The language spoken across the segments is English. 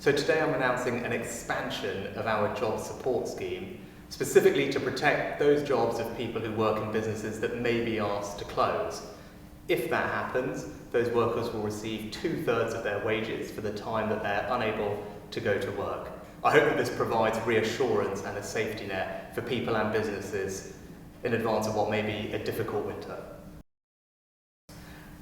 So today I'm announcing an expansion of our job support scheme, specifically to protect those jobs of people who work in businesses that may be asked to close. If that happens, those workers will receive 2/3 of their wages for the time that they're unable to go to work. I hope that this provides reassurance and a safety net for people and businesses in advance of what may be a difficult winter.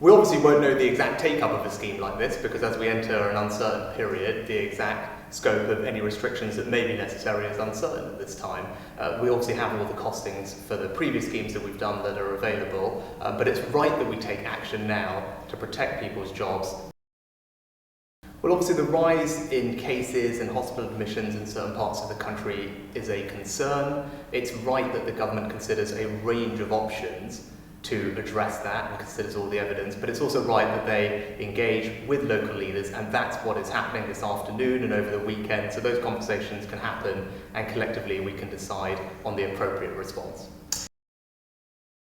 We obviously won't know the exact take-up of a scheme like this because as we enter an uncertain period, the exact scope of any restrictions that may be necessary is uncertain at this time. We obviously have all the costings for the previous schemes that we've done that are available, but it's right that we take action now to protect people's jobs. Well, obviously the rise in cases and hospital admissions in certain parts of the country is a concern. It's right that the government considers a range of options to address that and considers all the evidence, but it's also right that they engage with local leaders, and that's what is happening this afternoon and over the weekend, so those conversations can happen and collectively we can decide on the appropriate response.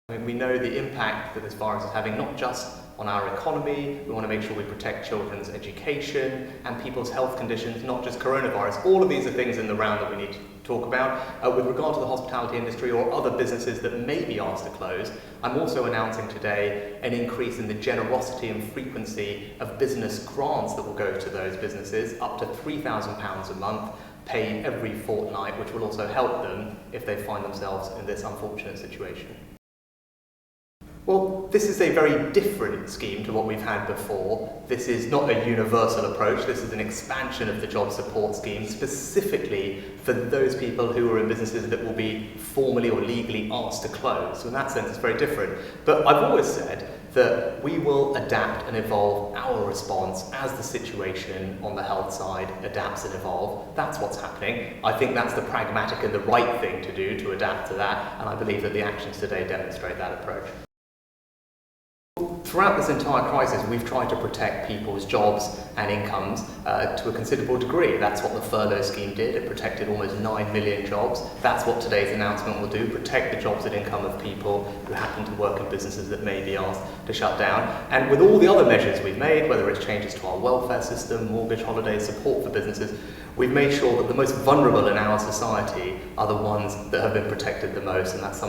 We know the impact that this virus is having not just on our economy. We want to make sure we protect children's education and people's health conditions, not just coronavirus. All of these are things in the round that we need to talk about. With regard to the hospitality industry or other businesses that may be asked to close, I'm also announcing today an increase in the generosity and frequency of business grants that will go to those businesses, up to £3,000 a month, paid every fortnight, which will also help them if they find themselves in this unfortunate situation. Well, this is a very different scheme to what we've had before. This is not a universal approach, this is an expansion of the job support scheme specifically for those people who are in businesses that will be formally or legally asked to close. So in that sense it's very different. But I've always said that we will adapt and evolve our response as the situation on the health side adapts and evolves. That's what's happening. I think that's the pragmatic and the right thing to do, to adapt to that, and I believe that the actions today demonstrate that approach. Throughout this entire crisis, we've tried to protect people's jobs and incomes to a considerable degree. That's what the furlough scheme did. It protected almost 9 million jobs. That's what today's announcement will do, protect the jobs and income of people who happen to work in businesses that may be asked to shut down. And with all the other measures we've made, whether it's changes to our welfare system, mortgage holidays, support for businesses, we've made sure that the most vulnerable in our society are the ones that have been protected the most, and that's something